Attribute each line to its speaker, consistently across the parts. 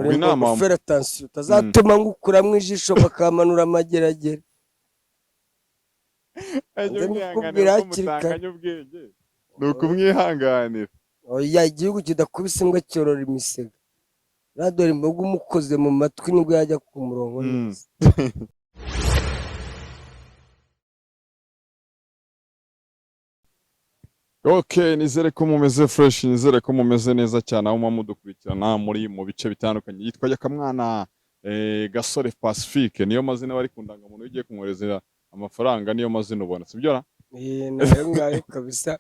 Speaker 1: ubwo inama
Speaker 2: gufera tansiyo utazatuma ngukuramwo ijisho bakamanura amageragere.
Speaker 1: ajya
Speaker 2: Nze
Speaker 1: umwihanganira
Speaker 2: mbikubwira
Speaker 1: ko
Speaker 2: hakiri kare.
Speaker 1: mutanganya ubwenge ni ukumwihanganira.
Speaker 2: Oya, igihugu kidakubise imbwa cyorora imisega. Dore imboga umukoze mu matwi nibwo yajya ku murongo neza.
Speaker 1: Okay, nizere ko mumeze fresh, nizere ko mumeze neza cyane aho muba mudukurikirana muri mu bice bitandukanye. Yitwa Yakamwana Gasore Pacifique, niyo mazina bari ku ndangamuntu ugiye kumwohereza amafaranga, niyo mazina ubona sibyo ra?
Speaker 2: Nayo ngayo kabisa.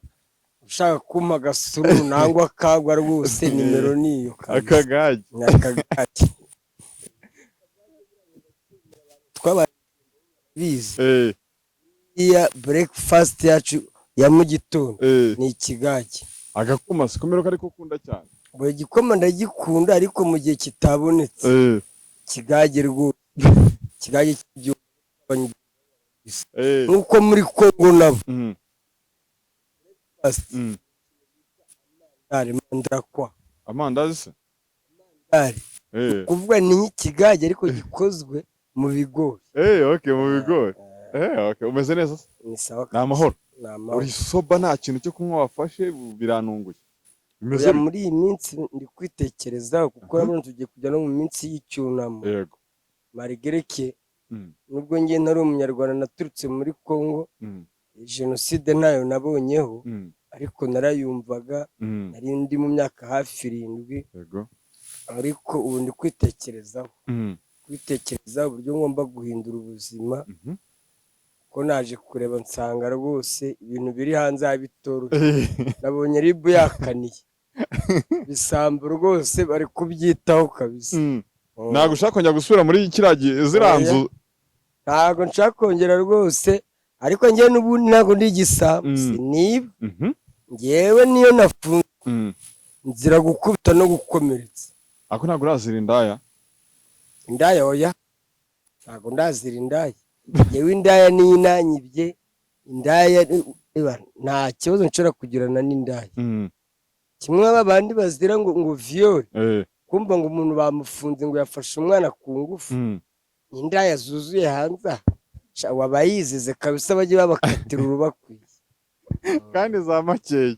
Speaker 2: Ushaka kumpa agasuru nangwa kagwa rwose nimero niyo kabisa.
Speaker 1: Akagage.
Speaker 2: Akagage. Twababizi. Iya breakfast yacu ya mu gitondo ni ikigage.
Speaker 1: Agakoma sikomero kari kukunda cyane.
Speaker 2: Buri gikoma ndagikunda ariko mu gihe kitabonetse. Kigage rwose. Kigage cy'ibyo nuko muri Kongo nabo. Mandrakwa.
Speaker 1: Amandazi se?
Speaker 2: Kuvuga ni ikigage ariko gikozwe mu bigori.
Speaker 1: Okay, mu bigori. Okay, umeze neza se?
Speaker 2: Ni sawa.
Speaker 1: Ni amahoro. Uri soba nta kintu cyo kunywa wafashe biranunguye.
Speaker 2: Oya, muri iyi minsi ndi kwitekerezaho kuko nabone tugiye kujya no mu minsi y'icyunamo.
Speaker 1: Yego.
Speaker 2: Marigereke nubwo ngiye ntari umunyarwanda naturutse muri Kongo, jenoside ntayo nabonyeho ariko narayumvaga, nari ndi mu myaka hafi 7.
Speaker 1: Yego.
Speaker 2: Ariko ubu ndi kwitekerezaho uburyo ngomba guhindura ubuzima, ko naje kureba nsanga rwose ibintu biri hanze abitoroshye. Nabonye ribu yakaniye bisambu rwose bari kubyitaho kabisa.
Speaker 1: Ntabwo ushaka kongera gusubira muri kiriya ziranzu?
Speaker 2: Ntabwo nshaka kongera rwose, ariko njyewe n'ubundi ntabwo ndi igisambu. Niba njyewe niyo nafunze nzira gukubita no gukomeretsa.
Speaker 1: Ako ntabwo urazira indaya?
Speaker 2: Indaya oya, ntabwo ndazira indaya. Njyewe indaya niyo inanyibye. Indaya nta kibazo nshobora kugirana n'indaya. Kimwe abandi bazira ngo viole, kumva ngo umuntu bamufunze ngo yafashe umwana ku ngufu. Indaya zuzuye hanze wabayizize kabisa, bajye babakatira urubakwiye
Speaker 1: kandi za makeya.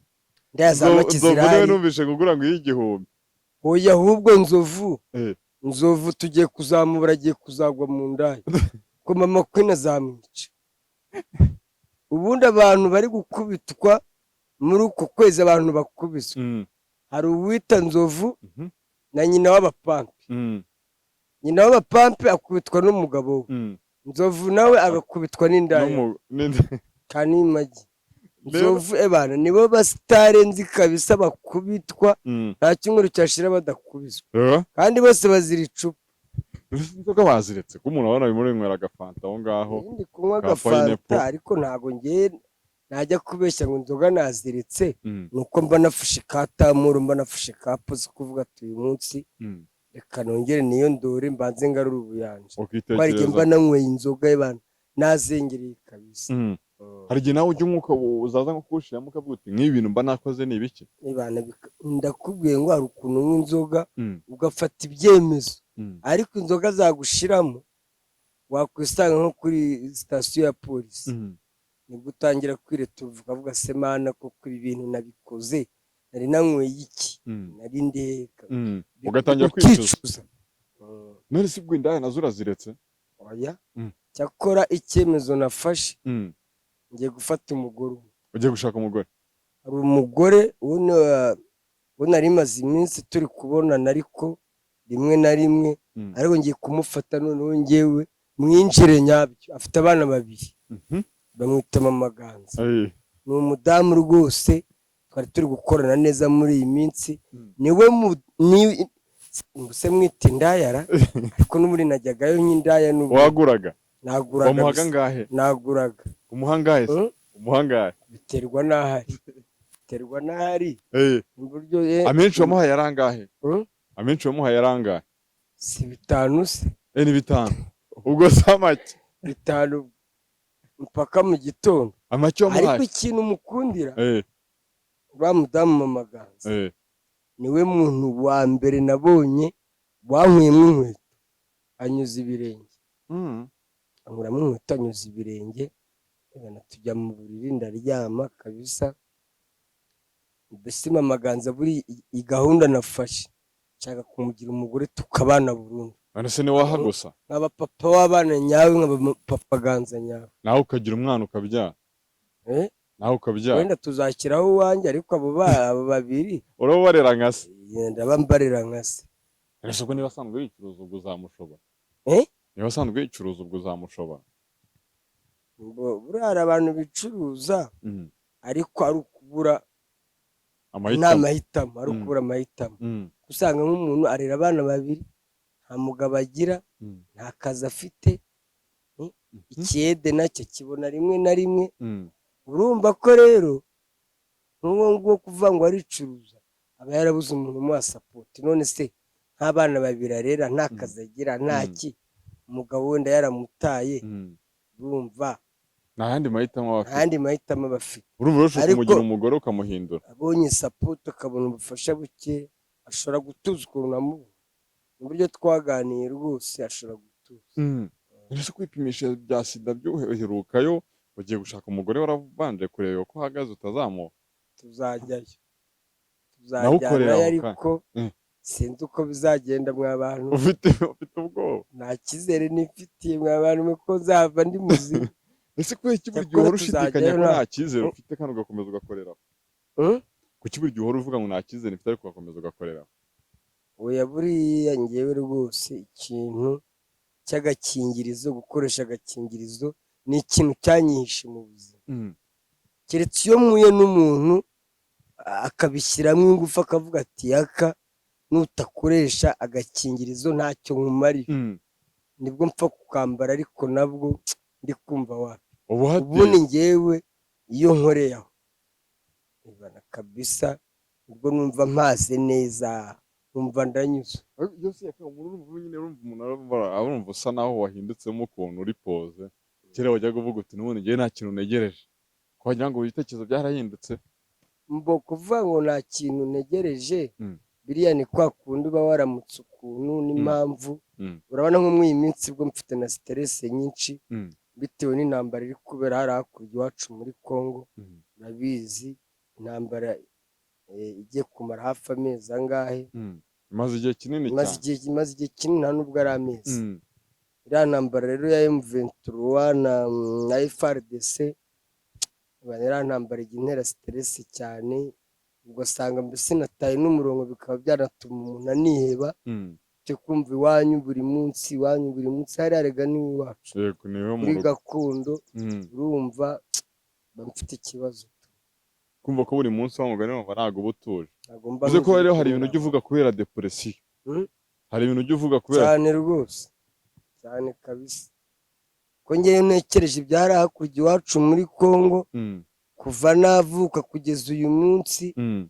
Speaker 2: Indaya za make zirahari.
Speaker 1: Numvishe kugura ngo y'igihumbi.
Speaker 2: Oya, ahubwo nzovu tugiye kuzamura, agiye kuzagwa mu ndaya ko mama Queen azamwica. Ubundi abantu bari gukubitwa muri uko kwezi, abantu bakubiswe, hari uwita Nzovu na nyina w'abapampe. Nyina w'abapampe akubitwa n'umugabo we. Nzovu nawe agakubitwa n'indaya kandi imagi. Nzovu ebana nibo basitare nzi kabisa bakubitwa, nta cyumweru cyashira badakubiswa, kandi bose bazira icupa.
Speaker 1: Inzoga baziretse ko umuntu abona muri mwera agafanta aho ngaho.
Speaker 2: Ndi kunywa agafanta ariko ntago ngiye najya kubeshya ngo inzoga naziretse. Nuko mba nafashe katamuru, mba nafashe kapozi kuvuga ati uyu munsi reka nongere niyo ndore mbanze ngarura ubuyanja. Barige mba nanyweye inzoga y'abantu nazengereye kabisa.
Speaker 1: Hari igihe nawe ujya umwuka uzaza nko kuwushiramo ukavuga uti nk'ibi bintu mba nakoze ni ibiki?
Speaker 2: Ndakubwiye ngo hari ukuntu unywa inzoga ugafata ibyemezo, ariko inzoga zagushiramo wakwisanga nko kuri sitasiyo ya polisi. Nibwo utangira kwireta ukavuga se mana koko ibi bintu nabikoze, nari nanyweye iki, nari ndeka,
Speaker 1: ugatangira kwicuza. None si bwo indaya nazo uraziretse?
Speaker 2: Oya, cyakora icyemezo nafashe, ngiye gufata umugore.
Speaker 1: Ugiye gushaka umugore?
Speaker 2: Hari umugore ubu nari maze iminsi turi kubonana ariko rimwe na rimwe, ariko ngiye kumufata noneho njyewe mwinjire nyabyo. Afite abana 2 bamwita Mama Ganza. Ni umudamu rwose twari turi gukorana neza muri iyi minsi. Niwe se mwita indayara, ariko n'umuri najyagayo nk'indaya.
Speaker 1: Waguraga?
Speaker 2: Naguraga.
Speaker 1: Umuhaga ngahe?
Speaker 2: Naguraga.
Speaker 1: Umuhangahe se? Umuhangahe?
Speaker 2: Biterwa n'ahari.
Speaker 1: Amenshi wamuhaye yarangahe? Amenshi wamuhaye yarangahe?
Speaker 2: Si 5 se?
Speaker 1: Ni 5. Ubwo samaki
Speaker 2: 5 mpaka mu gitondo.
Speaker 1: Amacyo wamuhaye?
Speaker 2: Ariko ikintu mukundira, uriya mudamu Mama Ganza niwe muntu wa mbere nabonye wankuyemo inkweto anyuza ibirenge,
Speaker 1: Mm.
Speaker 2: ankuramo inkweto anyuza ibirenge, tujya mu buriri ndaryama kabisa. Mbese mama Ganza buri iyi gahunda nafashe nshaka kumugira umugore tukabana burundu,
Speaker 1: none se ni waha gusa
Speaker 2: nkaba papa w'abana nyawe, nkaba papa Ganza nyawe.
Speaker 1: nawe ukagira umwana ukabyara, nawe ukabyara,
Speaker 2: wenda tuzashyiraho uwanjye, ariko abo babiri
Speaker 1: urabarera nka se.
Speaker 2: ndaba mbarera nka se.
Speaker 1: Ese ubwo niba asanzwe yicuruza ubwo uzamushobora,
Speaker 2: Eh?
Speaker 1: niba asanzwe yicuruza ubwo uzamushobora.
Speaker 2: Buriya hari abantu bicuruza
Speaker 1: Mm.
Speaker 2: ariko ari ukubura nta
Speaker 1: Amahitamo.
Speaker 2: mahitamo, ari ukubura amahitamo.
Speaker 1: Mm.
Speaker 2: usanga nk'umuntu arera abana babiri, nta mugabo agira,
Speaker 1: Mm.
Speaker 2: nta kazi afite, ikiyede nacyo kibona rimwe na rimwe.
Speaker 1: Mm.
Speaker 2: urumva ko rero nk'uwo nguwo kuvuga ngo aricuruza aba yarabuze umuntu umuha sapoti. none se nk'abana babiri arera, nta kazi agira, nta ki, umugabo wenda yaramutaye,
Speaker 1: Mm.
Speaker 2: urumva
Speaker 1: nta yandi mahitamo aba afite.
Speaker 2: nta yandi mahitamo aba afite.
Speaker 1: urumva urashobora
Speaker 2: Ariko-
Speaker 1: kumugira umugore ukamuhindura.
Speaker 2: abonye sapoti akabona ubufasha buke, ashobora gutuza ukuntu amubona. mu buryo twaganiye rwose ashobora gutuza.
Speaker 1: Mm. Ese kwipimisha bya sida byuherukayo, ugiye gushaka umugore warabanje kureba ko uhagaze utazamuka.
Speaker 2: tuzajyayo,
Speaker 1: Nawe ukorera
Speaker 2: tuzajyanayo,
Speaker 1: aho
Speaker 2: ariko sinzi uko bizagenda mwa bantu.
Speaker 1: ufite ubwoba.
Speaker 2: nta cyizere nifitiye mwa bantu ko nzava ndi muzima.
Speaker 1: Ese kubera iki buri gihe
Speaker 2: Cyakora
Speaker 1: uhora ushidikanya
Speaker 2: tuzajyayo
Speaker 1: ko
Speaker 2: nta-
Speaker 1: nta cyizere ufite kandi ugakomeza ugakorera? Kuki buri gihe uhora uvuga ngo nta cyizere mfite ariko ugakomeza ugakorera?
Speaker 2: oya buriya ngewe rwose ikintu cy'agakingirizo, gukoresha agakingirizo ni ikintu cyanyihishe mu buzima.
Speaker 1: Mm.
Speaker 2: keretse iyo mpuye n'umuntu akabishyiramo ingufu akavuga ati yaka nutakoresha agakingirizo ntacyo nkumariye,
Speaker 1: Mm.
Speaker 2: nibwo mpfa kukambara, ariko nabwo ndi kumva wapi.
Speaker 1: ubu
Speaker 2: ubundi ngewe iyo nkoreye aho ibana kabisa, ubwo numva mpaze neza, numva ndanyuzwe.
Speaker 1: yose yakaba umuntu nyine urumva usa naho wahindutsemo ukuntu uri poze. Kera wajyaga uvuga uti n'ubundi ngewe nta kintu ntegereje, ko wagira ngo ibitekerezo byarahindutse.
Speaker 2: mbo kuvuga ngo nta kintu ntegereje,
Speaker 1: Mm.
Speaker 2: biriya ni kwa kundi uba waramutse ukuntu n'impamvu.
Speaker 1: Mm.
Speaker 2: urabona nko muri iyi minsi bwo mfite na siteresi nyinshi
Speaker 1: Mm.
Speaker 2: bitewe n'intambara iri kubera hari hakurya iwacu muri Congo.
Speaker 1: Mm.
Speaker 2: urabizi intambara igiye kumara hafi amezi angahe,
Speaker 1: Mm. imaze igihe kinini
Speaker 2: imaze
Speaker 1: cyane.
Speaker 2: igihe kinini, nta nubwo ari amezi.
Speaker 1: Mm.
Speaker 2: iriya ntambara rero ya M23 na FARDC, iriya ntambara ijya intera siteresi cyane, ugasanga mbese nataye n'umurongo, bikaba byanatuma umuntu aniheba.
Speaker 1: Mm.
Speaker 2: cyo kumva iwanyu buri munsi, iwanyu buri munsi, hariya rega n'iwacu
Speaker 1: Yego niwe mu
Speaker 2: muri
Speaker 1: rugo.
Speaker 2: gakondo.
Speaker 1: Mm.
Speaker 2: urumva mba mfite ikibazo,
Speaker 1: Kumva ko buri munsi wa mugani wumva ntabwo uba utuje.
Speaker 2: ntabwo mba
Speaker 1: Uzi ko
Speaker 2: ntuje
Speaker 1: rero hari ibintu
Speaker 2: kubera.
Speaker 1: ujya uvuga kubera depression.
Speaker 2: Mm?
Speaker 1: Hari ibintu ujya uvuga kubera
Speaker 2: cyane rwose, cyane kabisa, ko ngewe ntekereje ibyari hakurya iwacu muri Congo
Speaker 1: Mm.
Speaker 2: kuva navuka kugeza uyu munsi,
Speaker 1: Mm.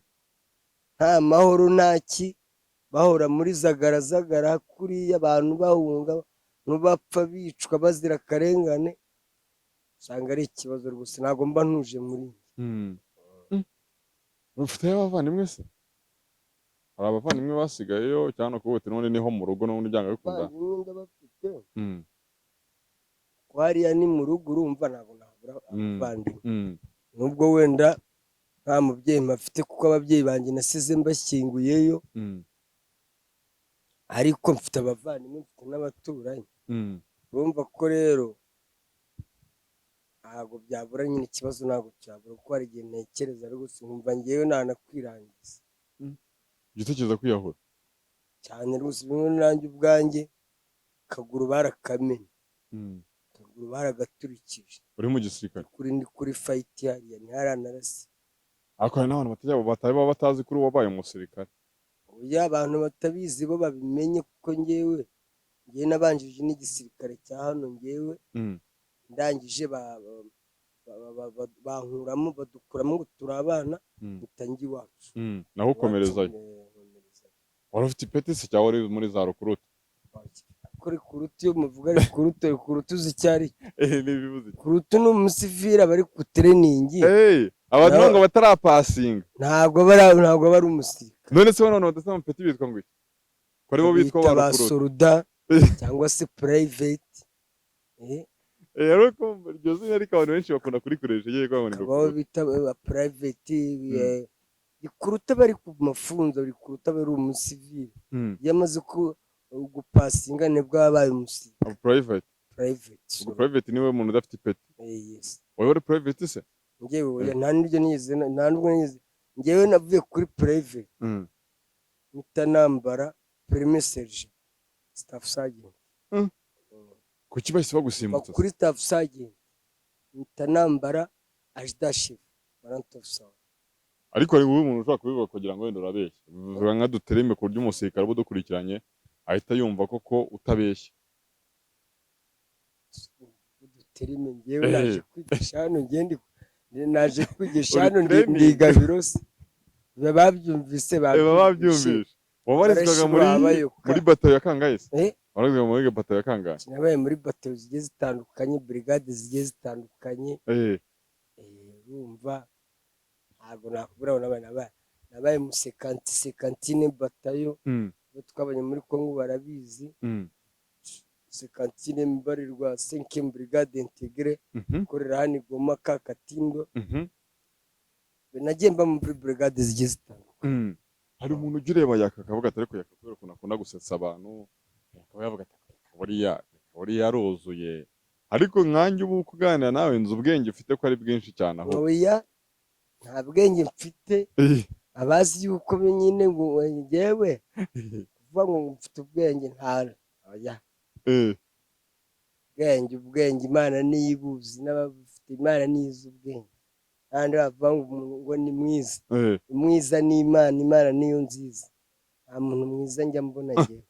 Speaker 2: nta mahoro nta ki, bahora muri zagarazagara kuriya, abantu bahunga ntibapfa bicwa bazira akarengane. usanga ari ikibazo rwose, ntabwo mba ntuje muri njye.
Speaker 1: Mm. Ufite abavandimwe se? Hari abavandimwe basigayeyo cyangwa kuba uti none niho mu rugo n'ubundi byanga bikunda?
Speaker 2: Abavandimwe ndabafite,
Speaker 1: Mm.
Speaker 2: ko hariya ni mu rugo, urumva ntabwo nabura
Speaker 1: Mm.
Speaker 2: abavandimwe.
Speaker 1: Mm.
Speaker 2: nubwo wenda nta mubyeyi mpafite kuko ababyeyi banjye nasize mbashyinguyeyo,
Speaker 1: Mm.
Speaker 2: ariko mfite abavandimwe, mfite n'abaturanyi.
Speaker 1: Mm.
Speaker 2: urumva ko rero ntabwo byabura, nyine ikibazo ntabwo cyabura, kuko hari igihe ntekereza rwose nkumva ngewe ntanakwirangiza
Speaker 1: Igitekerezo kwiyahura.
Speaker 2: cyane rwose. bimwe nanjye ubwanjye akaguru barakamennye,
Speaker 1: Mm.
Speaker 2: akaguru baragaturikije,
Speaker 1: Uri mu gisirikare.
Speaker 2: ndi kuri fayiti hariya ntiharanarase.
Speaker 1: Ariko hari n'abantu batari baba batazi kuri wabaye umusirikare.
Speaker 2: uburyo abantu batabizi bo babimenye, kuko ngewe nabanjije n'igisirikare cya hano. ngewe
Speaker 1: Mm.
Speaker 2: ndangije bankuramo, badukuramo ngo turi abana,
Speaker 1: Mm.
Speaker 2: mpita njya iwacu.
Speaker 1: Mm. Naho ukomerezayo.
Speaker 2: Nkomerezayo.
Speaker 1: Wari ufite ipeti se cyangwa wari muri za rukuruta?
Speaker 2: Ko rikuruta, iyo muvuga rikuruta uzi icyo ari cyo.
Speaker 1: N'ibibuze.
Speaker 2: Rikuruta ni umusivili aba ari ku tereningi,
Speaker 1: Abantu
Speaker 2: Naho-
Speaker 1: ngo batarapasinga.
Speaker 2: ntabwo aba ari umusirikare.
Speaker 1: None se none badasa amapeti bitwa ngo iki? Ko ko aribo bitwa
Speaker 2: bita ba
Speaker 1: barukuruta
Speaker 2: soruda cyangwa se private.
Speaker 1: ariko iryo zina ariko abantu benshi bakunda kurikoresha yewe ngo ni
Speaker 2: kabaho
Speaker 1: rukuruta.
Speaker 2: bita ba private rikuruta bari ku mafunzo, rikuruta bari umusivili iyo amaze gupasinga nibwo yabaye umusivili.
Speaker 1: Private
Speaker 2: private
Speaker 1: private niwe muntu udafite ipeti.
Speaker 2: yes.
Speaker 1: wowe uri private se?
Speaker 2: Njyewe nta n'ibyo nize, nta n'ubwo nize. Njyewe navuye kuri private mpita nambara premier sergent staff sergeant.
Speaker 1: kuki bahise bagusimbutsa
Speaker 2: kuri staff sergeant mpita nambara ajda chef warrant officer.
Speaker 1: ariko ari wowe umuntu ushobora kubivuga kugira ngo wenda urabeshya, bivuga nka dutereme ku buryo umusirikare uba udukurikiranye ahita yumva koko utabeshya.
Speaker 2: Dutereme njyewe naje kwigisha hano, naje kwigisha hano ndiga birose. babyumvise
Speaker 1: babyumvise. wabarizwaga muri bato ya kangahe se? wabarizwaga muri bato ya kangahe?
Speaker 2: nabaye muri bato zigiye zitandukanye, brigade zigiye zitandukanye. urumva ntabwo nakubura nabaye mu sekantine batayo twabanye muri Kongo barabizi. sekantine mbarirwa 5e brigade integre korera hano Goma ka Katindo. nagiye mba muri brigade zigiye zitandukanye.
Speaker 1: hari umuntu ujya ureba akavuga ati ariko yakakubera ukuntu akunda gusetsa abantu, akaba yavuga ati buriya yaruzuye. ariko nkanjye ubu kuganira nawe nzi ubwenge ufite ko ari bwinshi cyane. aho
Speaker 2: oya nta bwenge mfite. abazi yuko nyine ngo njyewe kuvuga ngo mfite ubwenge nta oya. ubwenge Imana niyo ibuzi, n'abafite Imana niyo izi ubwenge. kandi bavuga ngo ni mwiza. umwiza ni Imana, Imana niyo nziza. nta muntu mwiza njya mbona njyewe.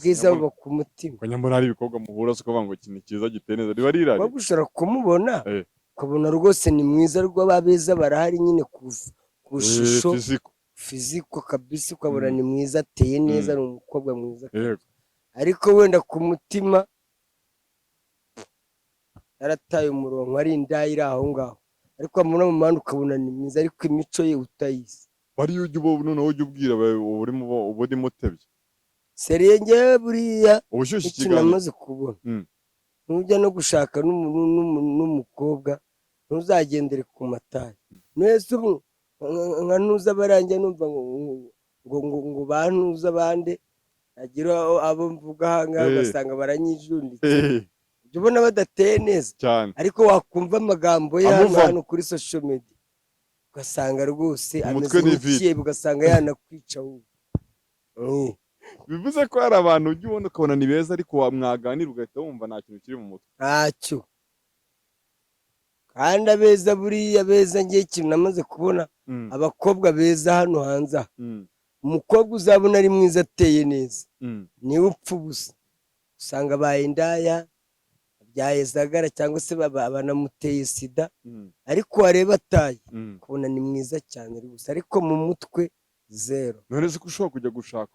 Speaker 2: bwiza buba ku mutima.
Speaker 1: ko nyambona hari ibikobwa muhura se ukavuga ngo ikintu cyiza giteye neza riba rirari.
Speaker 2: waba ushobora kumubona ukabona rwose ni mwiza, rw'ababeza barahari nyine ku shusho fiziko kabisa, ukabona ni mwiza, ateye neza, ni umukobwa mwiza. ariko wenda ku mutima yarataye umurongo, ari indaya iri aho ngaho. ariko wamubona mu muhanda ukabona ni mwiza, ariko imico ye utayizi.
Speaker 1: wariyo ujya noneho ujya ubwira uba urimo utebye.
Speaker 2: seriye njyewe buriya
Speaker 1: ubushyushye
Speaker 2: ikintu namaze kubona, ntujya no gushaka n'umukobwa ntuzagendere ku matayi. mwese ubu nka ntuza baranjye numva ngo bantuza abandi agira abo mvuga ahangaha ugasanga baranyijunditse. ujya ubona badateye neza
Speaker 1: cyane,
Speaker 2: ariko wakumva amagambo ye hano kuri social media ugasanga rwose ameze nk'ikiye, ugasanga yanakwica wowe.
Speaker 1: bivuze ko hari abantu ujya ubona ukabona ni beza, ariko mwaganira ugahita wumva nta kintu kiri mu mutwe.
Speaker 2: ntacyo. kandi abeza buriya beza, ngiye ikintu namaze kubona abakobwa beza hano hanze aha, umukobwa uzabona ari mwiza ateye neza niwe upfa ubusa. usanga abaye indaya, abyaye zagara, cyangwa se banamuteye sida, ariko wareba ataye ukabona ni mwiza cyane rwose, ariko mu mutwe zero.
Speaker 1: none se ko ushobora kujya gushaka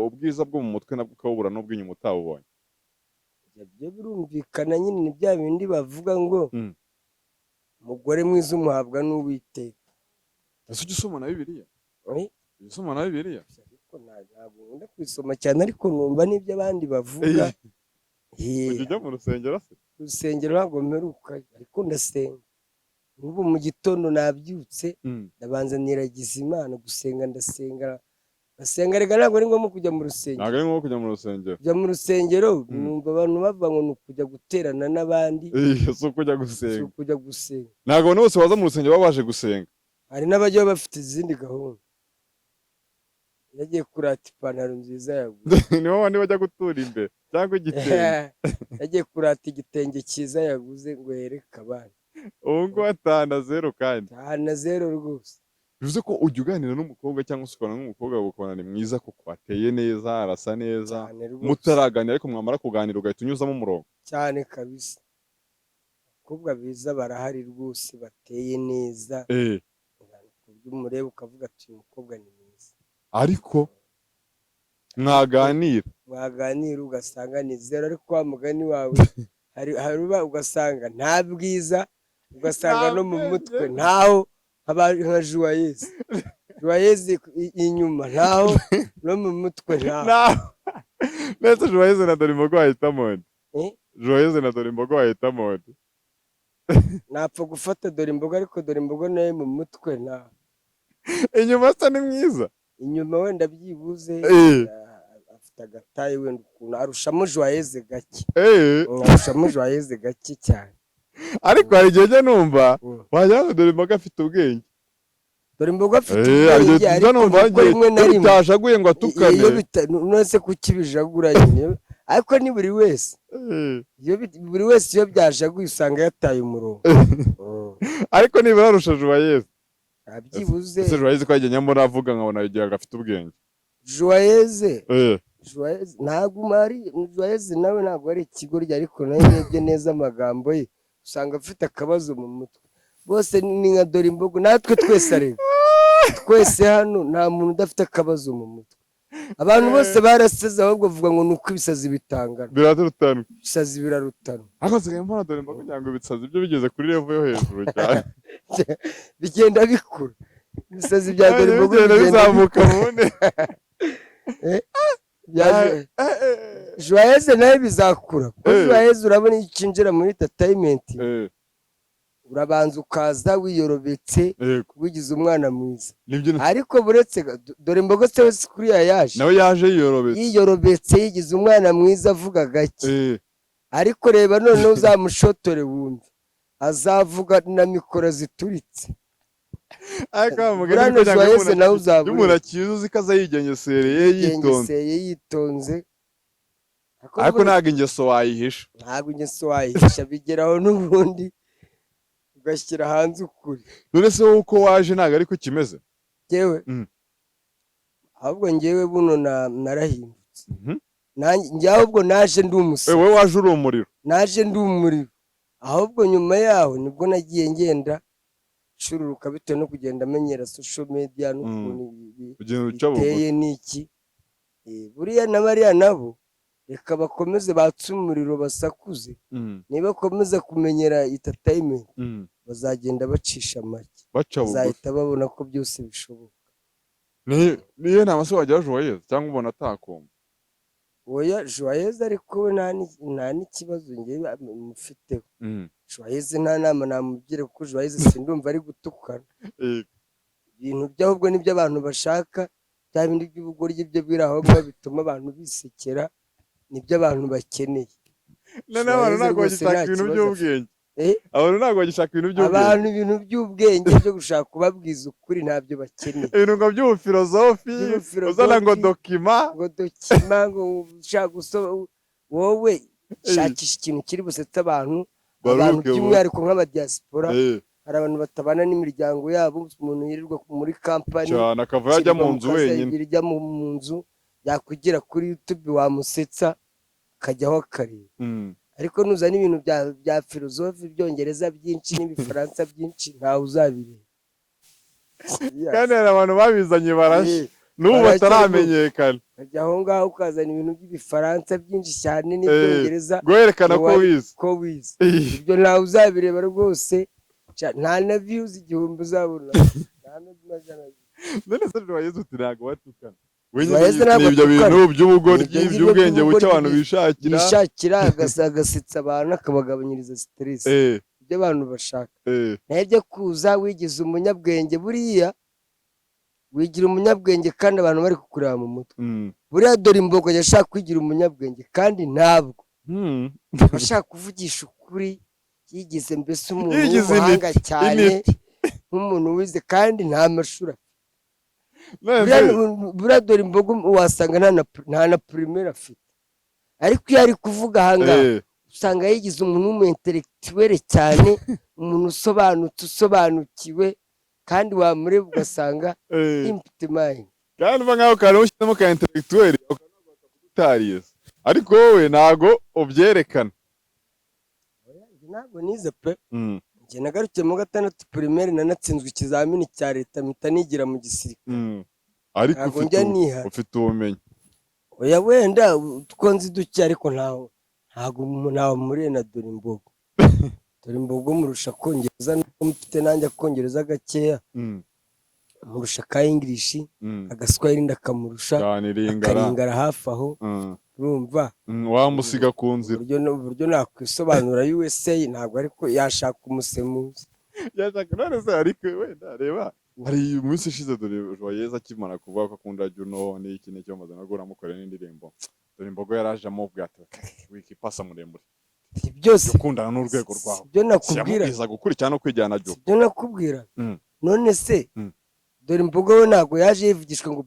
Speaker 1: ubwiza bwo mu mutwe nabwo ukabubura n'ubw'inyuma utabubonye?
Speaker 2: ibyo birumvikana nyine, ni bya bindi bavuga ngo umugore mwiza umuhabwa n'Uwiteka.
Speaker 1: ese ujya usoma na Bibiliya? usoma na Bibiliya?
Speaker 2: ariko ntabwo nkunda kwisoma cyane, ariko numva n'ibyo abandi bavuga.
Speaker 1: ujya mu rusengero se?
Speaker 2: urusengero ntabwo mperuka, ariko ndasenga. nk'ubu mu gitondo nabyutse ndabanza niragiza Imana, gusenga ndasenga reka ntabwo ari ngombwa kujya mu rusengero.
Speaker 1: ntabwo ari ngombwa kujya mu rusengero.
Speaker 2: kujya mu rusengero numva abantu bavuga ngo ni ukujya guterana n'abandi,
Speaker 1: si ukujya gusenga.
Speaker 2: si ukujya gusenga.
Speaker 1: ntabwo abantu bose baza mu rusengero baba baje gusenga.
Speaker 2: hari n'abajya bafite izindi gahunda. yagiye kurata ipantaro nziza yaguze.
Speaker 1: nibo bandi bajya gutura imbere cyangwa igitenge.
Speaker 2: yagiye kurata igitenge cyiza yaguze ngo yereke abana.
Speaker 1: ubu ngubu atahana zero, kandi
Speaker 2: atahana zero rwose.
Speaker 1: bivuze ko ujya uganira n'umukobwa cyangwa se ukabona n'umukobwa ukabona ni mwiza, kuko ateye neza, arasa neza, mutaraganira ariko mwamara kuganira ugahita unyuzamo umurongo.
Speaker 2: cyane kabisa. abakobwa beza barahari rwose, bateye neza, ku buryo umureba ukavuga ati uyu mukobwa ni mwiza.
Speaker 1: ariko mwaganira
Speaker 2: ugasanga ni zero, ariko wa mugani wawe haruba ugasanga nta bwiza, ugasanga no mu mutwe ntaho, nka Joyeuse inyuma ntaho, no mu mutwe ntaho.
Speaker 1: Netse Joyeuse na Dorimbogo wahitamo nde?
Speaker 2: Eh?
Speaker 1: Joyeuse na Dorimbogo wahitamo nde?
Speaker 2: Napfa gufata Dorimbogo ariko Dorimbogo nawe mu mutwe
Speaker 1: Inyuma asa ni mwiza.
Speaker 2: inyuma wenda byibuze
Speaker 1: Eh.
Speaker 2: afite agatayi wenda ukuntu arushamo Joyeuse gake.
Speaker 1: Eh.
Speaker 2: Arushamo Joyeuse gake cyane.
Speaker 1: Ariko hari igihe njya numva
Speaker 2: Mm.
Speaker 1: wagira ngo Dorimbogo afite ubwenge.
Speaker 2: Dorimbogo afite
Speaker 1: Hari
Speaker 2: ubwenge
Speaker 1: igihe
Speaker 2: ariko
Speaker 1: numva
Speaker 2: nubwo rimwe na rimwe
Speaker 1: bitashaguye ngo atukane.
Speaker 2: nonese kukibijagura nyine ariko ni buri wese buri wese iyo byajaguye usanga yataye umurongo.
Speaker 1: Ariko nibura arusha Joyeuse.
Speaker 2: Byibuze
Speaker 1: Ese Joyeuse ko yagiye nyamara avuga nkabona yagiye agafite ubwenge.
Speaker 2: Joyeuse
Speaker 1: Eh.
Speaker 2: ntabwo mari Joyeuse nawe ntabwo ari ikigoryi ariko nawe yebye neza amagambo ye usanga afite akabazo mu mutwe. Bose ni nka Dorimbogo natwe twese ariko twese hano nta muntu udafite akabazo mu mutwe. Abantu bose baraseze ahubwo bavuga ngo nuko ibisazi bitangana.
Speaker 1: Biradurutana.
Speaker 2: Ibisazi birarutana.
Speaker 1: Ariko nsigaye mbona Dorimbogo kugira ngo ibisazi byo bigeze kuri level yo hejuru cyane.
Speaker 2: Bigenda bikura. Ibisazi bya Dorimbogo
Speaker 1: bigenda bizamuka mune.
Speaker 2: Joyeuse nawe bizakura. Kuko Joyeuse urabona iyo ukinjira muri entertainment urabanza ukaza wiyorobetse wigize umwana mwiza. Ariko buretse Dorimbogo se wese kuriya yaje
Speaker 1: nawe yaje
Speaker 2: yiyorobetse yigize umwana mwiza avuga gake. Ariko reba none uzamushotore wumve azavuga na mikoro zituritse.
Speaker 1: Ariko
Speaker 2: mugani Joyeuse nawe uzabura
Speaker 1: umuntu akiza uzi ko aza yitonze. Ariko ntabwo ingeso wayihisha. Bigeraho n'ubundi ugashyira hanze ukuri.
Speaker 2: None
Speaker 1: se wowe uko waje ntabwo ariko kimeze?
Speaker 2: Njyewe ahubwo njyewe buno narahindutse. Njye ahubwo naje ndi umusore.
Speaker 1: Wowe waje uri umuriro?
Speaker 2: Naje ndi umuriro. Ahubwo nyuma yaho nibwo nagiye ngenda cururuka bitewe no kugenda amenyera social media n'ukuntu biteye n'iki. Buriya na bariya nabo reka bakomeze batse umuriro basakuze. Niba bakomeza kumenyera entertainment bazagenda bacisha make. Bazahita babona ko byose bishoboka.
Speaker 1: Niyo nta maso wajya Joyeuse cyangwa ubona atakomba?
Speaker 2: Oya Joyeuse ariko we nta n'ikibazo njyewe mufiteho. Joyeuse nta nama namubwire kuko Joyeuse sindumva ari gutukana. Ibintu by'ahubwo nibyo abantu bashaka bya bindi by'ubugoryi byo birahobwa bituma abantu bisekera nibyo abantu bakeneye.
Speaker 1: Abantu ntabwo bagishaka ibintu by'ubwenge. Abantu ntabwo bagishaka ibintu by'ubwenge.
Speaker 2: Abantu ibintu by'ubwenge byo gushaka kubabwiza ukuri ntabyo bakeneye.
Speaker 1: Ibintu ngo by'ubufilozofi uzana ngo dokima
Speaker 2: ngo ushaka wowe shakisha ikintu kiri busetse abantu by'umwihariko nk'abadiaspora. Hari abantu batabana n'imiryango yabo, umuntu yirirwa muri kampani
Speaker 1: cyane akava yajya mu nzu wenyine,
Speaker 2: yajya mu nzu yakwigira kuri YouTube wamusetsa akajyaho akareba. Ariko nuzana ibintu bya filozofi byongereza byinshi n'ibifaransa byinshi ntawe uzabireba.
Speaker 1: Kandi hari abantu babizanye barashe n'ubu bataramenyekana.
Speaker 2: Ajya aho ngaho ukazana ibintu by'ibifaransa byinshi cyane n'ibyongereza
Speaker 1: guherekana ko wize.
Speaker 2: Ibyo ntawe uzabireba rwose. Nta na views igihumbi uzabona.
Speaker 1: None se Joyeuse uti ntabwo watukana? Ibyo bintu by'ubugoryi by'ubwenge buke abantu
Speaker 2: bishakira agasetsa abantu akabagabanyiriza stress. Ibyo abantu bashaka. Nabyo kuza wigize umunyabwenge buriya wigira umunyabwenge kandi abantu bari kukureba mu mutwe. Buriya Dorimbogo yashaka kwigira umunyabwenge kandi ntabwo. Bashaka kuvugisha ukuri yigize mbese umuntu w'umuhanga cyane nk'umuntu wize kandi nta mashuri afite. Buriya Dorimbogo wasanga nta na primaire afite. Ariko iyo ari kuvuga ahangaha usanga yigize umuntu w'umu-intellectuel cyane, umuntu usobanukiwe kandi wamureba ugasanga empty mind.
Speaker 1: Kandi uva nkaho kare ushyizemo ka intellectuel utarize, ariko wowe ntago ubyerekana.
Speaker 2: Ntabwo nize pe. Njye nagarukiye mu gatandatu primaire nanatsinzwe ikizamini cya leta mpita nigira mu gisirikare.
Speaker 1: Ariko ufite ubumenyi.
Speaker 2: Oya wenda utwo nzi duke ariko ntago muri na Dorimbogo. Dorimbogo murusha kongereza nuko mfite nanjye kongereza gakeya. Murusha ka English agaswahili ndakamurusha akaringara hafi aho. urumva
Speaker 1: wamusiga ku nzira
Speaker 2: uburyo nakwisobanura USA ntabwo ariko yashaka umusemuzi
Speaker 1: yashaka none se ariko wenda reba hari umunsi ishize dore Joyeuse akimara kuvuga ko akunda Juno n'iki n'icyo amaze no guramukora n'indirimbo dore imbogo yaraje amubwira ati wikipasa muremure
Speaker 2: byose
Speaker 1: ukundana n'urwego rwawe
Speaker 2: byo nakubwira
Speaker 1: yamubwiza gukurikirana no kwijyana Juno
Speaker 2: byo nakubwira none se dore imbogo we ntabwo yaje yivugishwa ngo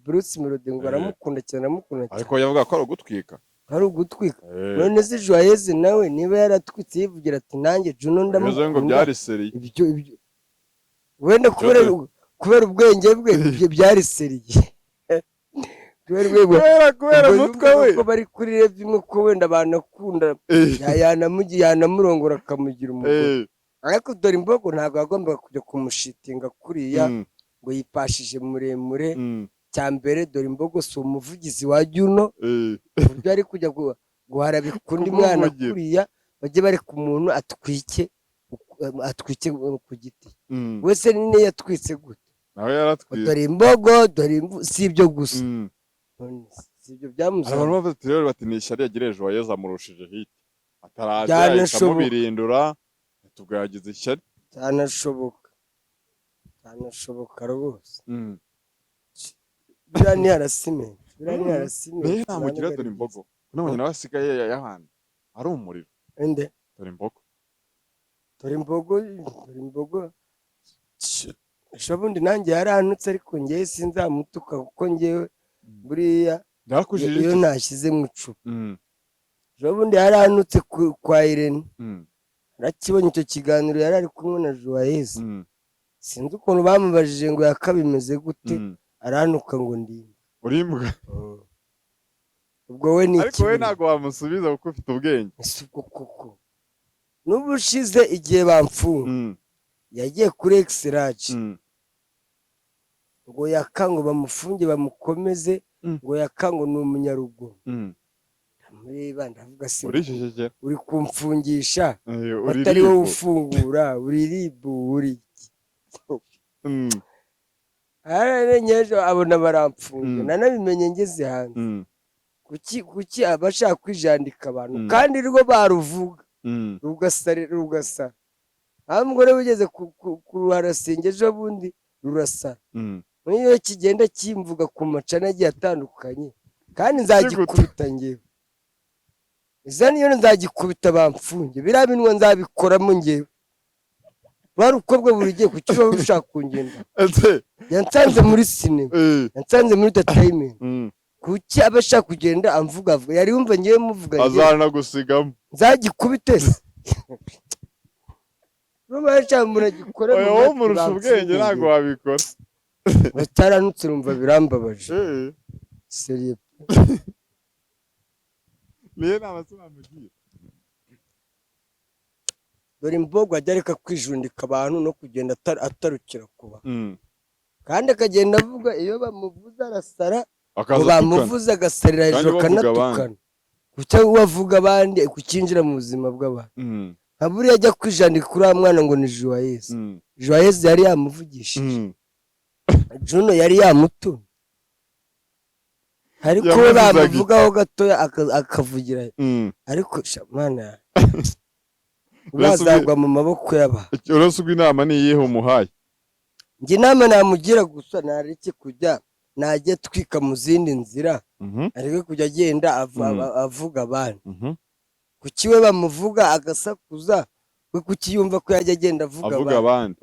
Speaker 2: Bruce Melody ngo aramukunda cyane
Speaker 1: ariko yavuga ko ari ugutwika
Speaker 2: none se Joyeuse nawe niba yaratwitse yivugira ati nanjye Juno ndamukunda
Speaker 1: ngo byari seriye
Speaker 2: ibyo wenda kubera ubwenge bwe byari seriye
Speaker 1: kubera umutwe we
Speaker 2: ko bari kuri rev imwe ko wenda banakunda yanamurongora akamugira umugore ariko dore imbogo ntabwo yagombaga kujya kumushitinga kuriya ngo yipashije muremure cya mbere dore imbogo si umuvugizi wa Juno uburyo ari kujya guharabika undi mwana kuriya bajye bari ku muntu atwike ku giti wese nine yatwitse gute
Speaker 1: nawe yaratwitse
Speaker 2: dore imbogo si ibyo gusa si ibyo byamuzanye
Speaker 1: abantu bavuze rero bati ni ishyari yagiriye Joyeuse amurushije hiti ataraje akamubirindura tubwo yagize ishyari
Speaker 2: cyanashoboka rwose biriya ni harasimenti
Speaker 1: niyo namugira dore imbogo nabonye nawe asigaye yahandi ari umuriro
Speaker 2: ende
Speaker 1: dore imbogo
Speaker 2: ejobundi nanjye yarantutse ariko ngewe sinzamutuka kuko ngewe buriya iyo nashyize mu icupa ejobundi yarantutse kwa Irene arakibonye icyo kiganiro yari ari kumwe na Joyeuse sinzi ukuntu bamubajije ngo yakabimeze gute arantuka ngo ndimba
Speaker 1: urimbwa
Speaker 2: ubwo we ni
Speaker 1: ariko we ntabwo wamusubiza kuko ufite ubwenge
Speaker 2: ese koko n'ubushize igihe bamfunga yagiye kuri X-Large ngo yakango bamufunge bamukomeze ngo yakango ni umunyarugo mureba ndavuga se uri kumfungisha atari wowe ufungura uri ribu uri nyejo abona baramfunga nanabimenye ngeze hanze kuki abashaka kwijandika abantu kandi rwo baruvuga rugasara aho umugore wigeze kuruharasinge ejo bundi rurasara niyo kigenda kimvuga ku macana agiye atandukanye kandi nzagikubita ngewe iza niyo nzagikubita bamfunge biriya binwa nzabikoramo ngewe bari uko bwo buri gihe kuki uba ushaka kungenda yansanze muri sinema yansanze muri entertainment kuki aba ashaka kugenda amvuga yari yumva ngewe muvuga
Speaker 1: azanagusigamo
Speaker 2: nzagikubite se
Speaker 1: wowe umurusha ubwenge ntabwo wabikora
Speaker 2: bataranutse rumva birambabaje seriye
Speaker 1: niyo nama tunamugira
Speaker 2: dore imbogo ajya areka kwijundika abantu no kugenda atarukira kuba kandi akagenda avuga iyo bamuvuze arasara ngo bamuvuze agasarira hejuru akanatukana kuki wavuga abandi kukinjira mu buzima bw'abantu nka buriya ajya kwijandika kuri wa mwana ngo ni Joyeuse yari yamuvugishije Juno yari yamutumye ariko we bamuvugaho gatoya akavugira ariko mwana urazagwa mu maboko y'abantu
Speaker 1: uretse ubwo inama ni iyihe umuhaye
Speaker 2: njye inama namugira gusa nareke kujya najya twika mu zindi nzira areke kujya agenda avuga abandi kuki we bamuvuga agasakuza we kuki yumva ko yajya agenda avuga
Speaker 1: abandi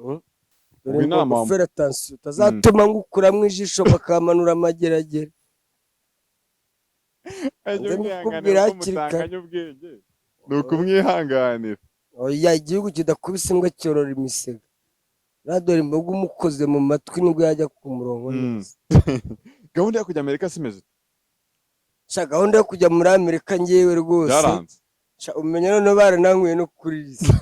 Speaker 2: dore ngo gufera tansiyo utazatuma ngukuramo ijisho bakamanura amageragere
Speaker 1: ni ukumwihanganira
Speaker 2: oya igihugu kidakubise imbwa cyorora imisega dore imbogo umukoze mu matwi nibwo yajya ku murongo neza
Speaker 1: gahunda yo kujya Amerika simeze
Speaker 2: gahunda yo kujya muri Amerika ngewe rwose umenya noneho baranankuye no kuriza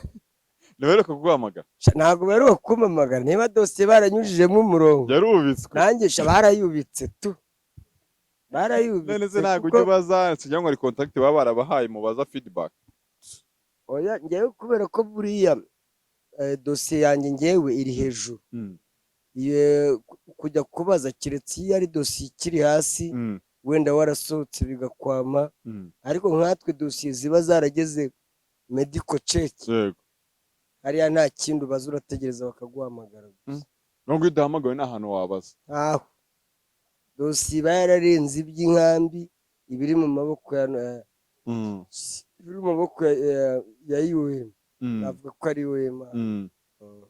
Speaker 1: ntibaheruka kuguhamagara
Speaker 2: ntabwo baheruka kumpamagara niba dosiye baranyujijemo umurongo
Speaker 1: yarubitswe
Speaker 2: nanjye barayubitse tu barayubitse
Speaker 1: none se ntabwo ujya ubaza kugira ngo ari kontakiti baba barabahaye mubaza feedback
Speaker 2: oya ngewe kubera ko buriya dosiye yanjye ngewe iri hejuru kujya kubaza keretse iyo ari dosiye ikiri hasi wenda warasohotse bigakwama ariko nkatwe dosiye ziba zarageze medical check
Speaker 1: yego
Speaker 2: hariya nta kindi ubaza urategereza bakaguhamagara gusa
Speaker 1: nubwo iyo udahamagawe nta hantu wabaza
Speaker 2: aho dosiye iba yararenze iby'inkambi ibiri mu maboko ya UM navuga ko ari UM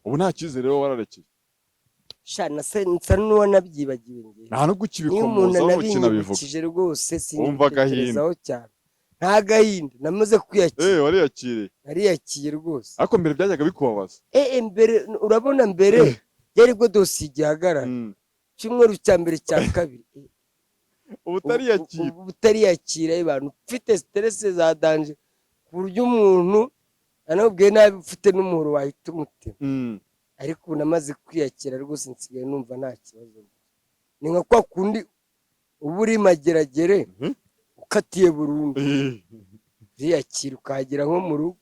Speaker 1: ubu nta cyizere rero wararekeye
Speaker 2: nsa n'uwanabyibagiwe njye
Speaker 1: nta no gukibikomoza aho
Speaker 2: nabinyibukije rwose sinitekerezaho cyane nta gahinda namaze kwiyakira
Speaker 1: wariyakiriye
Speaker 2: nariyakiye rwose
Speaker 1: ariko mbere byajyaga bikubabaza
Speaker 2: mbere urabona mbere yari bwo dosiye igihagarara cyumweru cya mbere cya kabiri ubutariyakira abantu ufite stress za danje ku buryo umuntu anabwiye nabi ufite n'umuhoro wahita umutima ariko ubu namaze kwiyakira rwose nsigaye numva nta kibazo ni nka kwa kundi uba uri mageragere ukatiye burundu uriyakira ukahagera nko mu rugo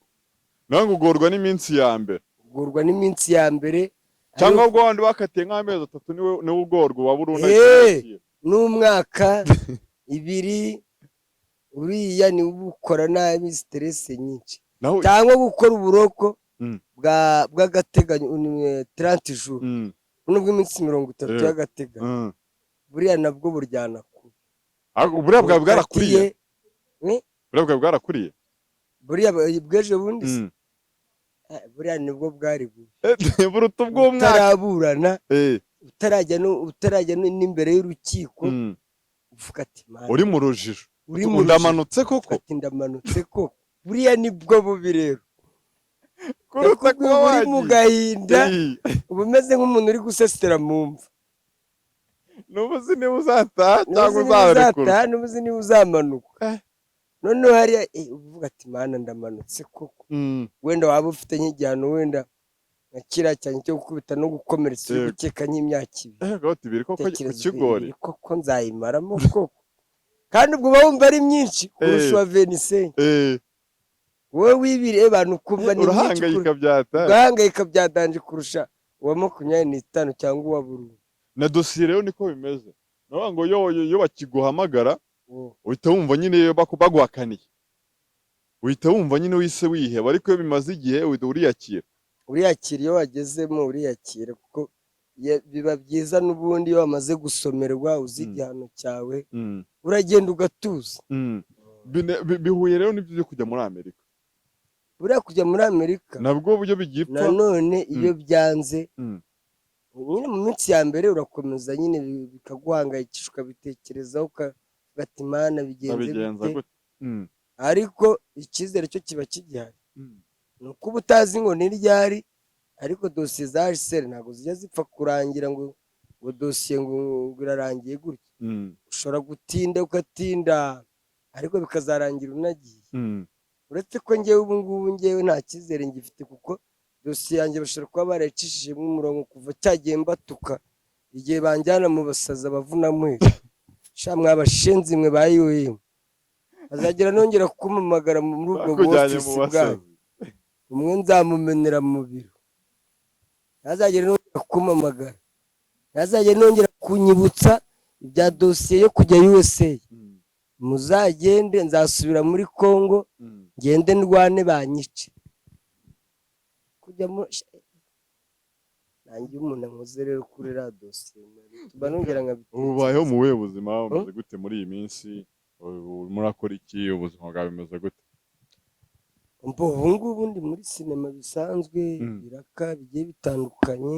Speaker 1: nawe ugorwa n'iminsi ya mbere cyangwa ubwo wandi bakatiye nk'amezi 3 niwe ugorwa wa burundu
Speaker 2: n'umwaka 2 uriya ni ubukora nabi stress nyinshi cyangwa gukora uburoko bw'agateganyo 30 jours nubwo iminsi 30 y'agateganyo buriya nabwo buryana
Speaker 1: buriya bwawe bwarakuriye buriya
Speaker 2: bweje bundi buriya nibwo bwari
Speaker 1: buruta ubw'umwaka
Speaker 2: utaraburana utarajya n'imbere y'urukiko uvuga ati
Speaker 1: uri mu rujijo ndamanutse koko
Speaker 2: buriya nibwo bubi rero kuruta kuba uri mu gahinda uba umeze nk'umuntu uri gusesera mu mva
Speaker 1: n'ubuzi niba uzataha cyangwa uzarekura
Speaker 2: n'ubuzi niba uzamanuka noneho hariya uvuga ati mana ndamanutse koko wenda waba ufite nk'igihano wenda nka kiriya cyane cyo gukubita no gukomeretsa uri gukeka nk'imyaka
Speaker 1: 2 koko kigori
Speaker 2: koko nzayimaramo koko kandi ubwo uba wumva ari myinshi kurusha uwa 25 wowe wibire abantu ukumva ni urahangayika byatanje kurusha uwa 25 cyangwa uwa burundu
Speaker 1: na dosiye rero niko bimeze naho ngo yo bakiguhamagara uhita wumva nyine baguhakaniye uhita wumva nyine wise wiheba ariko iyo bimaze igihe uriyakira
Speaker 2: iyo wagezemo uriyakira kuko biba byiza n'ubundi iyo wamaze gusomerwa uzi igihano cyawe uragenda ugatuza
Speaker 1: bihuye rero n'ibyo byo kujya muri Amerika
Speaker 2: buriya kujya muri Amerika
Speaker 1: nabwo buryo bigipfa
Speaker 2: nanone iyo byanze nyine mu minsi ya mbere urakomeza nyine bikaguhangayikisha ukabitekerezaho ugati imana bigenze gute ariko icyizere cyo kiba kigihari ni uko uba utazi ngo ni ryari ariko dosiye za HCR ntabwo zijya zipfa kurangira ngo dosiye ngo irarangiye gutya ushobora gutinda ugatinda ariko bikazarangira unagiye uretse ko ngewe ubu ngubu nta cyizere ngifite kuko dosiye yanjye bashobora kuba barayicishijemo umurongo kuva cyagiye mbatuka igihe banjyana mu basaza bavunamwezi mwabashenzi mwe bayiwemo azagera nongera kumamagara muri ubwo bwofisi bwabo umwe nzamumenera mu biro ntazagere nongera kumamagara ntazagere nongera kunyibutsa ibya dosiye yo kujya USA muzagende nzasubira muri Congo ngende ndwane banyice kujya nanjye umuntu ankoze rero kuri ra dosiye tuba nongera nkabitekereza
Speaker 1: ubayeho mu buhe buzima bumeze gute muri iyi minsi murakora iki ubuzima bwawe bumeze gute
Speaker 2: ubu ngubu ndi muri sinema bisanzwe biraka bigiye bitandukanye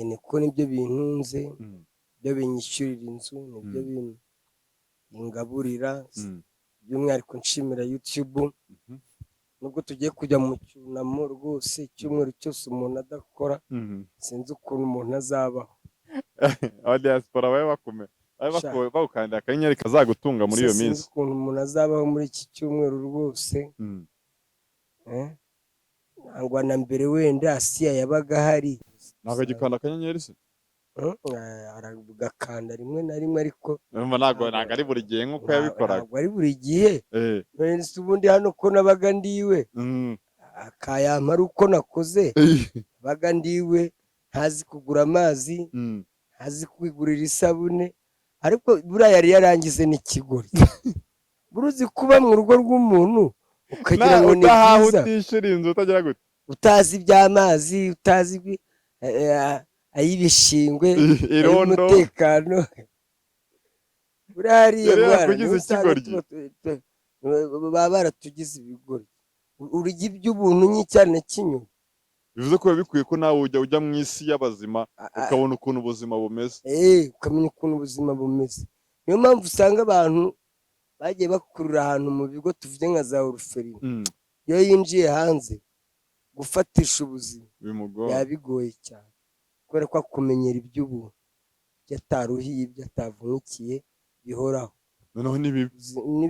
Speaker 2: niko nibyo bintunze ibyo binyishyurira inzu nibyo bingaburira by'umwihariko nshimira YouTube nubwo tugiye kujya mu cyunamo rwose icyumweru cyose umuntu adakora sinzi ukuntu umuntu azabaho
Speaker 1: abadiaspora bagukandira akanyenyeri kazagutunga muri iyo minsi
Speaker 2: sinzi ukuntu umuntu azabaho muri iki cyumweru rwose nangwa na mbere wenda Asiya yabaga hari
Speaker 1: ntabwo agikanda akanyenyeri se
Speaker 2: aragakanda rimwe na rimwe ariko
Speaker 1: ntabwo ari buri gihe nk'uko yabikoraga
Speaker 2: ntabwo ari buri gihe ubundi hano ko nabaga ndiwe akayampa ari uko nakoze baga ndiwe ntazi kugura amazi ntazi kwigurira isabune ariko buriya yari yarangize n'ikigori. Buruzi kuba mu rugo rw'umuntu ukagira ngo ni
Speaker 1: utahaha
Speaker 2: byiza,
Speaker 1: utishyura inzu utagira gute
Speaker 2: utazi iby'amazi, utazi ay'ibishingwe,
Speaker 1: irondo
Speaker 2: ay'umutekano. Buriya hariya
Speaker 1: yari
Speaker 2: mwana
Speaker 1: yarakugize ikigoryi.
Speaker 2: baba baratugize ibigori. Urya iby'ubuntu nk'icyana cy'inyuma.
Speaker 1: bivuze ko biba bikwiye ko nawe ujya mu isi y'abazima ukabona ukuntu ubuzima bumeze.
Speaker 2: Ukamenya ukuntu ubuzima bumeze. Niyo mpamvu usanga abantu bagiye bakurura ahantu mu bigo tuvuge nka za oruferine, iyo yinjiye hanze gufatisha ubuzima yabigoye cyane, kubera ko akumenyera iby'ubuntu, ibyo ataruhiye, ibyo atavunikiye bihoraho.
Speaker 1: noneho
Speaker 2: ni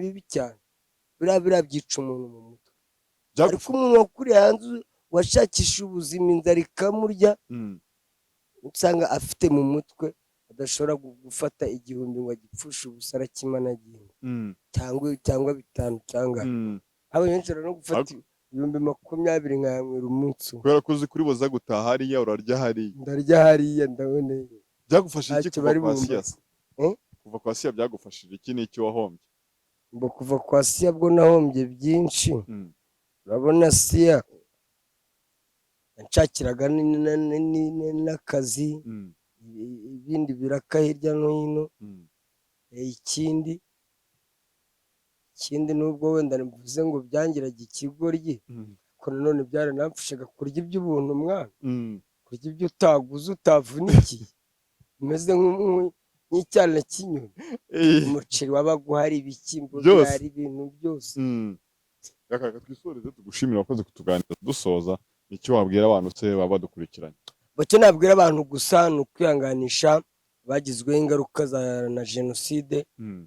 Speaker 2: bibi cyane, biriya byica umuntu mu mutwe. ariko umuntu wakuriye hanze washakisha ubuzima, inzara ikamurya, usanga afite mu mutwe adashobora gufata 1000 ngo agipfushe ubusa arakimanaginga, cyangwa 5 cyangwa abo benshi no gufata 20,000 nkayanywera umunsi,
Speaker 1: kubera ko uzi kuri boza gutaha hariya urarya hariya.
Speaker 2: ndarya hariya ndabona.
Speaker 1: Byagufashije iki kuva kwa Siya? Kuva kwa Siya byagufashije iki, n'iki wahombye?
Speaker 2: Kuva kwa Siya bwo nahombye byinshi. urabona Siya yanshakiraga n'akazi, ibindi biraka hirya no hino. ikindi nubwo wenda mvuze ngo byangiraga ikigoryi, ko nanone byaranamfashaga kurya iby'ubuntu mwana, kurya ibyo utaguze utavunikiye, umeze nk'icyana cy'inyoni. umuceri wabaga uhari, ibishyimbo byari, ibintu byose.
Speaker 1: Reka twisoreze tugushimira wakoze kutuganira dusoza. Icyo wabwira abantu se baba badukurikiranye?
Speaker 2: Bacyo nabwira abantu gusa ni ukwihanganisha bagizweho ingaruka na jenoside.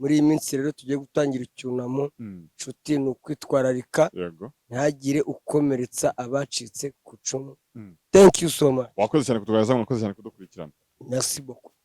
Speaker 2: muri iyi minsi rero tugiye gutangira icyunamo. inshuti ni ukwitwararika, ntihagire ukomeretsa abacitse ku icumu. Thank you so much.
Speaker 1: Wakoze cyane kutuganiriza, mwakoze cyane kudukurikirana.
Speaker 2: Merci beaucoup.